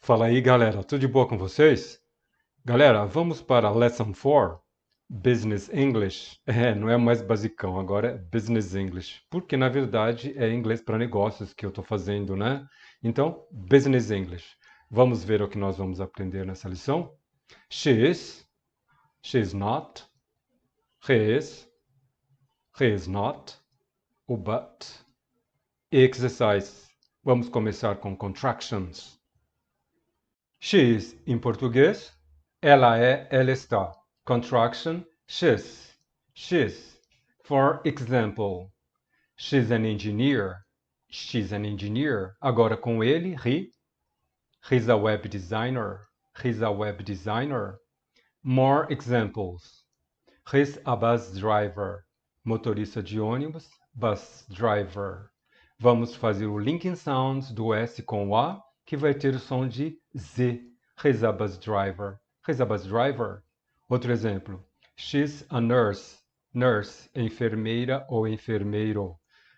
Fala aí, galera, tudo de boa com vocês? Galera, vamos para Lesson 4, Business English. Não é mais basicão, agora é Business English, porque na verdade é inglês para negócios que eu estou fazendo, né? Então, Business English. Vamos ver o que nós vamos aprender nessa lição? She is not, he is not, o but. Exercise. Vamos começar com contractions. She is, em português, ela é, ela está. Contraction, she's. For example, she's an engineer. She's an engineer. Agora com ele, he's a web designer. He's a web designer. More examples. He's a bus driver. Motorista de ônibus, bus driver. Vamos fazer o linking sounds do S com o A, que vai ter o som de Z. He's a bus driver. He's a bus driver. Outro exemplo. She's a nurse. Nurse, enfermeira ou enfermeiro.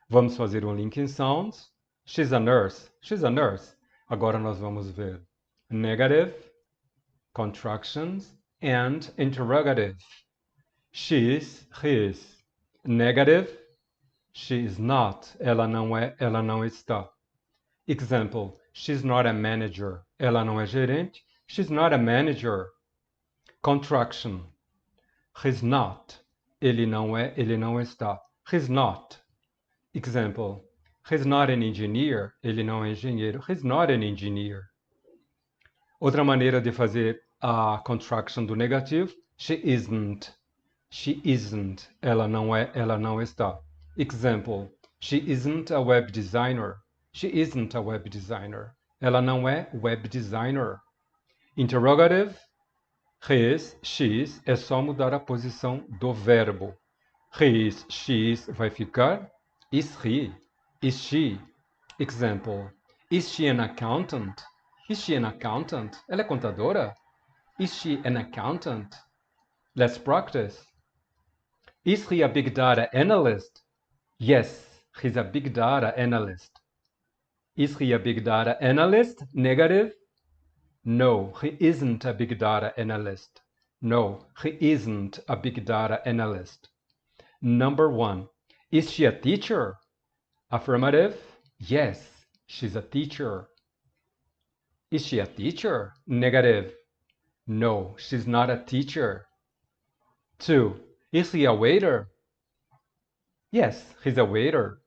Vamos fazer um linking sounds. She's a nurse. She's a nurse. Agora nós vamos ver negative, contractions, and interrogative. She is, he is. Negative, she is not. Ela não é, ela não está. Example, she's not a manager. Ela não é gerente. She's not a manager. Contraction, he's not. Ele não é, ele não está. He's not. Example, he's not an engineer. Ele não é engenheiro. He's not an engineer. Outra maneira de fazer a contraction do negativo, she isn't. She isn't. Ela não é, ela não está. Example, she isn't a web designer. She isn't a web designer. Ela não é web designer. Interrogative, his, she's, é só mudar a posição do verbo. His, she's vai ficar is he, is she. Example, is she an accountant? Is she an accountant? Ela é contadora? Is she an accountant? Let's practice. Is he a big data analyst? Yes, he's a big data analyst. Is he a big data analyst? Negative. No, he isn't a big data analyst. No, he isn't a big data analyst. Number 1. Is she a teacher? Affirmative. Yes, she's a teacher. Is she a teacher? Negative. No, she's not a teacher. 2. Is he a waiter? Yes, he's a waiter.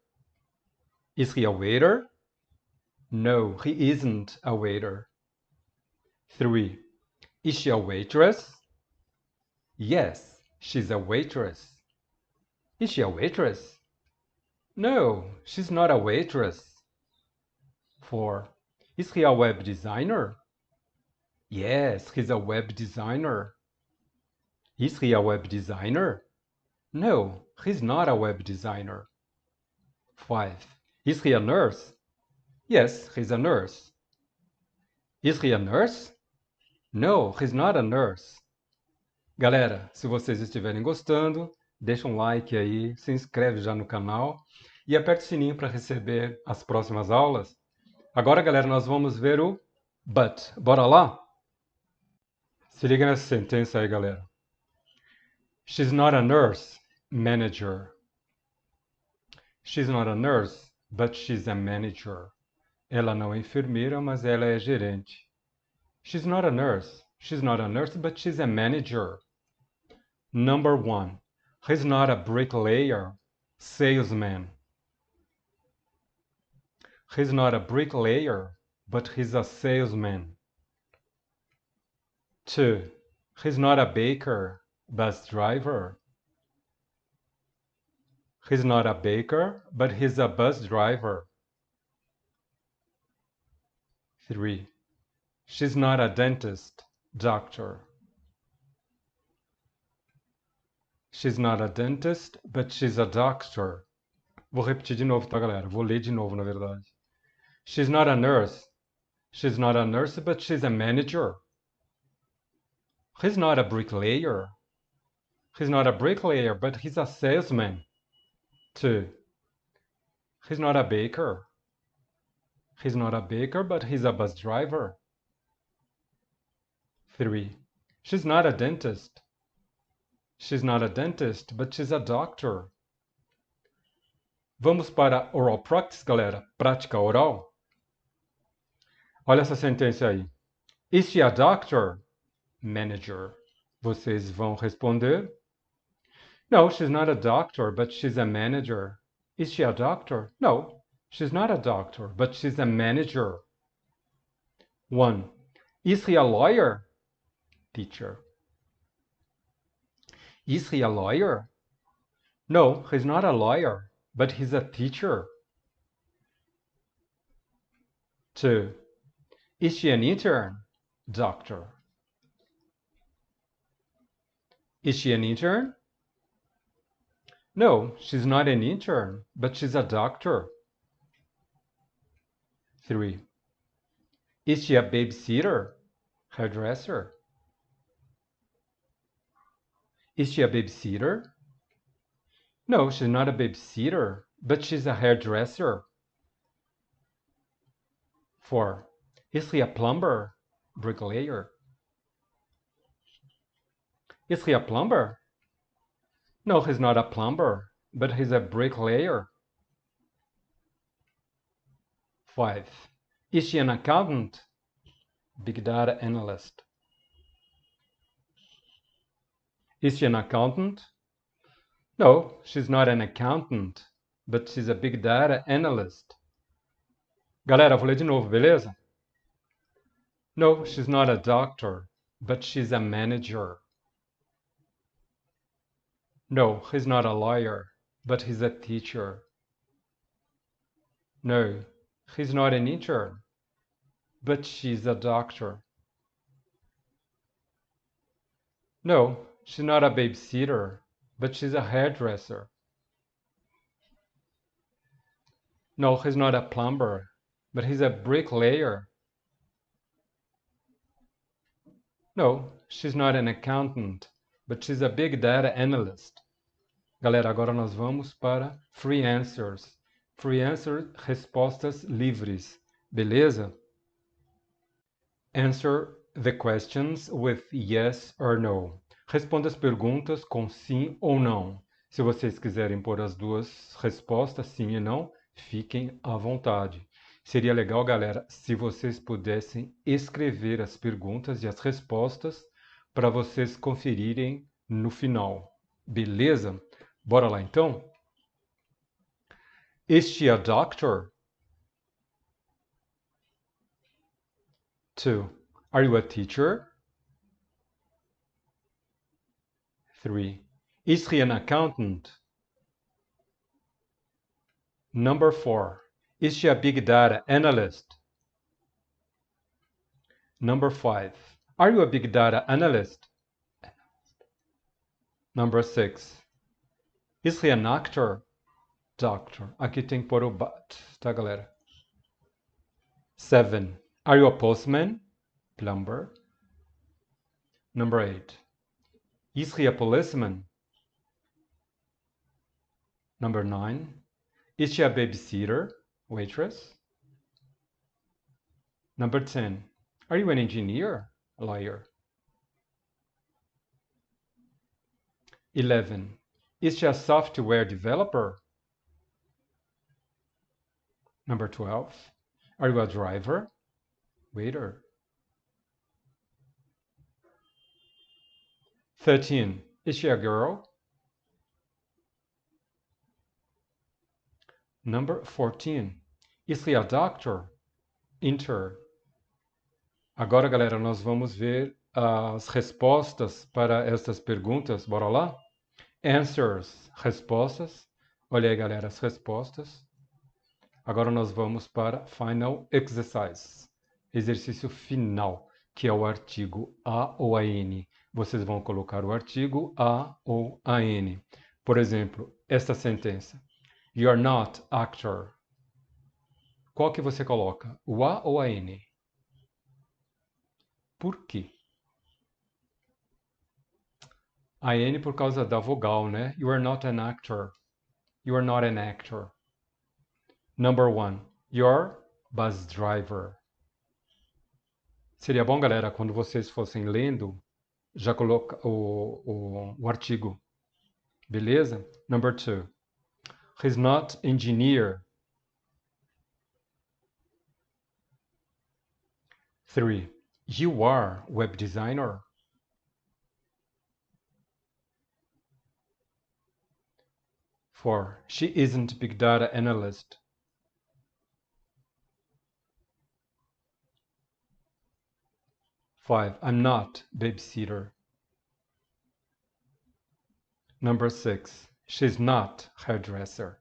Is he a waiter? No, he isn't a waiter. 3. Is she a waitress? Yes, she's a waitress. Is she a waitress? No, she's not a waitress. 4. Is he a web designer? Yes, he's a web designer. Is he a web designer? No, he's not a web designer. 5. Is he a nurse? Yes, he's a nurse. Is he a nurse? No, he's not a nurse. Galera, se vocês estiverem gostando, deixa um like aí, se inscreve já no canal e aperte o sininho para receber as próximas aulas. Agora, galera, nós vamos ver o but. Bora lá? Se liga nessa sentença aí, galera. She's not a nurse, manager. She's not a nurse, but she's a manager. Ela não é enfermeira, mas ela é gerente. She's not a nurse. She's not a nurse, but she's a manager. Number 1. He's not a bricklayer, salesman. He's not a bricklayer, but he's a salesman. 2. He's not a baker, bus driver. He's not a baker, but he's a bus driver. 3. She's not a dentist, doctor. She's not a dentist, but she's a doctor. Vou repetir de novo, tá, galera? Vou ler de novo, na verdade. She's not a nurse. She's not a nurse, but she's a manager. He's not a bricklayer. He's not a bricklayer, but he's a salesman. 2. He's not a baker. He's not a baker, but he's a bus driver. 3. She's not a dentist. She's not a dentist, but she's a doctor. Vamos para oral practice, galera. Prática oral. Olha essa sentença aí. Is she a doctor? Manager. Vocês vão responder. No, she's not a doctor, but she's a manager. Is she a doctor? No, she's not a doctor, but she's a manager. 1. Is he a lawyer? Teacher. Is he a lawyer? No, he's not a lawyer, but he's a teacher. 2. Is she an intern? Doctor. Is she an intern? No, she's not an intern, but she's a doctor. 3. Is she a babysitter? Hairdresser. Is she a babysitter? No, she's not a babysitter, but she's a hairdresser. 4. Is he a plumber? Bricklayer. Is he a plumber? No, he's not a plumber, but he's a bricklayer. 5. Is she an accountant? Big data analyst. Is she an accountant? No, she's not an accountant, but she's a big data analyst. Galera, vou ler de novo, beleza? No, she's not a doctor, but she's a manager. No, he's not a lawyer, but he's a teacher. No, he's not an intern, but she's a doctor. No, she's not a babysitter, but she's a hairdresser. No, he's not a plumber, but he's a bricklayer. No, she's not an accountant, but she's a big data analyst. Galera, agora nós vamos para free answers. Free answers, respostas livres. Beleza? Answer the questions with yes or no. Responda as perguntas com sim ou não. Se vocês quiserem pôr as duas respostas, sim e não, fiquem à vontade. Seria legal, galera, se vocês pudessem escrever as perguntas e as respostas para vocês conferirem no final. Beleza? Bora lá então? Is she a doctor? 2. Are you a teacher? 3. Is he an accountant? Number 4. Is she a big data analyst? Number 5. Are you a big data analyst? Number 6. Is he an actor? Doctor. Aqui tem que pôr o but, tá, galera? 7. Are you a postman? Plumber. Number 8. Is he a policeman? Number 9. Is she a babysitter? Waitress. Number 10. Are you an engineer? A lawyer. 11. Is she a software developer? Number 12. Are you a driver? Waiter. 13. Is she a girl? Number 14. Is he a doctor? Intern. Agora, galera, nós vamos ver as respostas para essas perguntas. Bora lá? Answers. Respostas. Olha aí, galera, as respostas. Agora nós vamos para Final Exercise. Exercício final, que é o artigo a ou a n. Vocês vão colocar o artigo a ou a n. Por exemplo, esta sentença. You are not actor. Qual que você coloca? O a ou a n? Por quê? A n por causa da vogal, né? You are not an actor. You are not an actor. Number 1. You're bus driver. Seria bom, galera, quando vocês fossem lendo, já coloca o artigo. Beleza? Number 2. He's not engineer. 3. You are web designer. 4. She isn't big data analyst. 5. I'm not babysitter. Number 6. She's not hairdresser.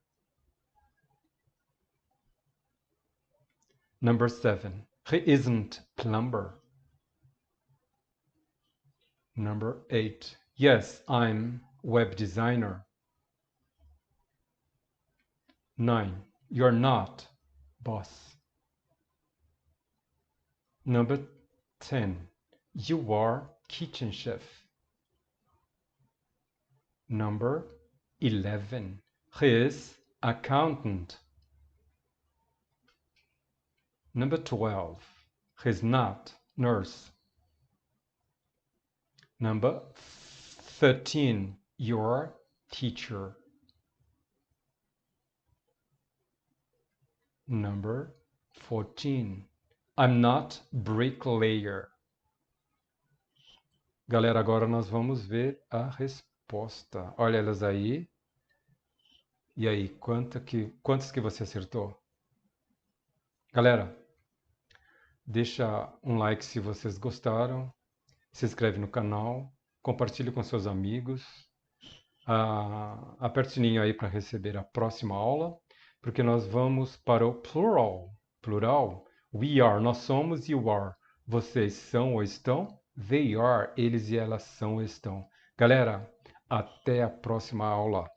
Number 7. He isn't plumber. Number 8. Yes, I'm web designer. 9. You're not boss. Number 10. You are kitchen chef. Number 11. He is accountant. Number 12. He's not nurse. Number 13. You're teacher. Number 14. I'm not bricklayer. Galera, agora nós vamos ver a resposta. Olha elas aí. E aí, quantas que você acertou? Galera, deixa um like se vocês gostaram. Se inscreve no canal. Compartilhe com seus amigos. Aperte o sininho aí para receber a próxima aula. Porque nós vamos para o plural. Plural. We are, nós somos. You are, vocês são ou estão. They are, eles e elas são ou estão. Galera, até a próxima aula.